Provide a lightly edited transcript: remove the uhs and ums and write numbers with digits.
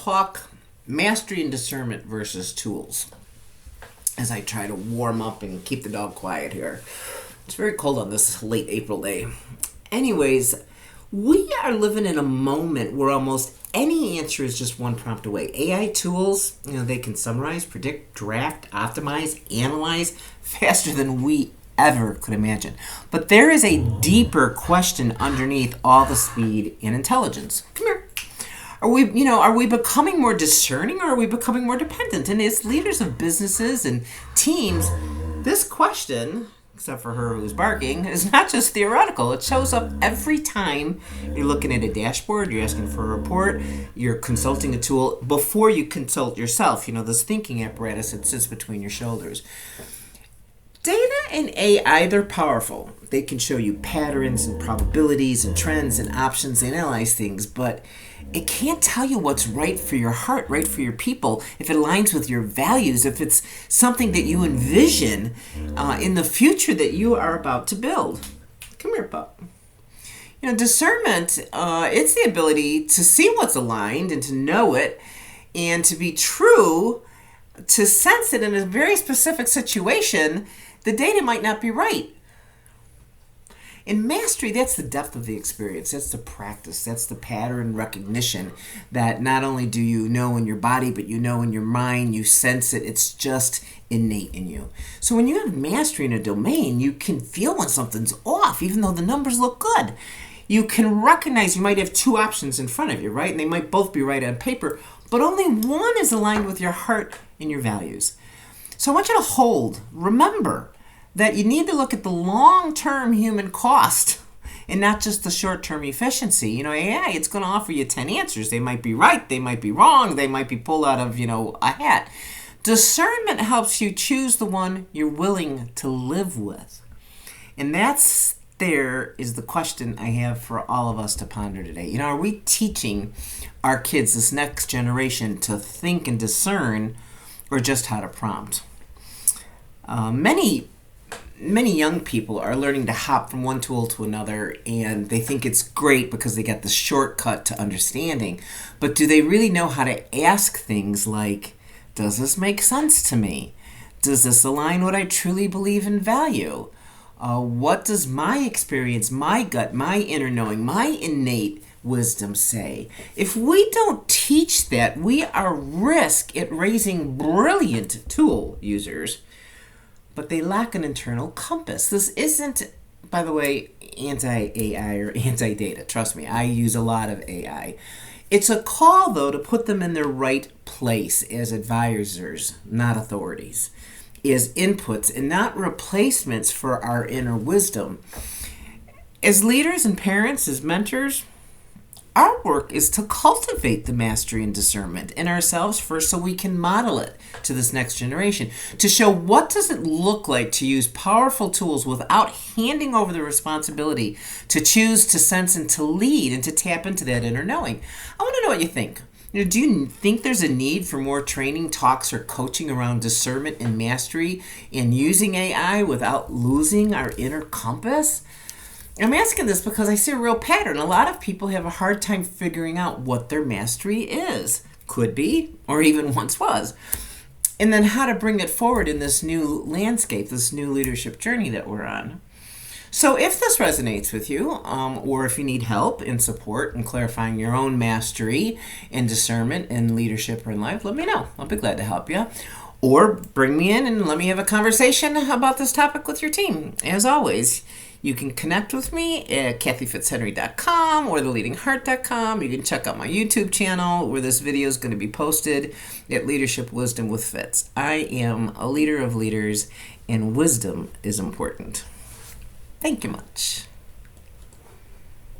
talk mastery and discernment versus tools as I try to warm up and keep the dog quiet here. It's very cold on this late April day. Anyways, we are living in a moment where almost any answer is just one prompt away. AI tools, they can summarize, predict, draft, optimize, analyze faster than we ever could imagine. But there is a deeper question underneath all the speed and intelligence. Come here. Are we becoming more discerning, or are we becoming more dependent? And as leaders of businesses and teams, this question, except for her who's barking, is not just theoretical. It shows up every time you're looking at a dashboard, you're asking for a report, you're consulting a tool before you consult yourself. This thinking apparatus that sits between your shoulders. Data and AI, they're powerful. They can show you patterns and probabilities and trends and options. They analyze things, but it can't tell you what's right for your heart, right for your people, if it aligns with your values, if it's something that you envision in the future that you are about to build. Come here, pup. Discernment, it's the ability to see what's aligned and to know it and to be true, to sense it in a very specific situation. The data might not be right. In mastery, that's the depth of the experience. That's the practice. That's the pattern recognition that not only do you know in your body, but you know in your mind. You sense it. It's just innate in you. So when you have mastery in a domain, you can feel when something's off, even though the numbers look good. You can recognize you might have two options in front of you, right? And they might both be right on paper, but only one is aligned with your heart and your values. So I want you to remember that you need to look at the long-term human cost and not just the short-term efficiency. AI, it's going to offer you 10 answers. They might be right, they might be wrong, they might be pulled out of, a hat. Discernment helps you choose the one you're willing to live with. And there is the question I have for all of us to ponder today. Are we teaching our kids, this next generation, to think and discern, or just how to prompt? Many young people are learning to hop from one tool to another, and they think it's great because they get the shortcut to understanding. But do they really know how to ask things like, does this make sense to me? Does this align what I truly believe and value? What does my experience, my gut, my inner knowing, my innate wisdom say? If we don't teach that, we are risk at raising brilliant tool users, but they lack an internal compass. This isn't, by the way, anti-AI or anti-data. Trust me, I use a lot of AI. It's a call, though, to put them in their right place as advisors, not authorities, as inputs and not replacements for our inner wisdom. As leaders and parents, as mentors, our work is to cultivate the mastery and discernment in ourselves first so we can model it to this next generation, to show what does it look like to use powerful tools without handing over the responsibility to choose, to sense, and to lead, and to tap into that inner knowing. I want to know what you think. Do you think there's a need for more training, talks, or coaching around discernment and mastery and using AI without losing our inner compass? I'm asking this because I see a real pattern. A lot of people have a hard time figuring out what their mastery is, could be, or even once was, and then how to bring it forward in this new landscape, this new leadership journey that we're on. So if this resonates with you, or if you need help and support in clarifying your own mastery and discernment in leadership or in life, let me know. I'll be glad to help you. Or bring me in and let me have a conversation about this topic with your team. As always, you can connect with me at kathyfitzhenry.com or theleadingheart.com. You can check out my YouTube channel where this video is going to be posted at Leadership Wisdom with Fitz. I am a leader of leaders, and wisdom is important. Thank you much.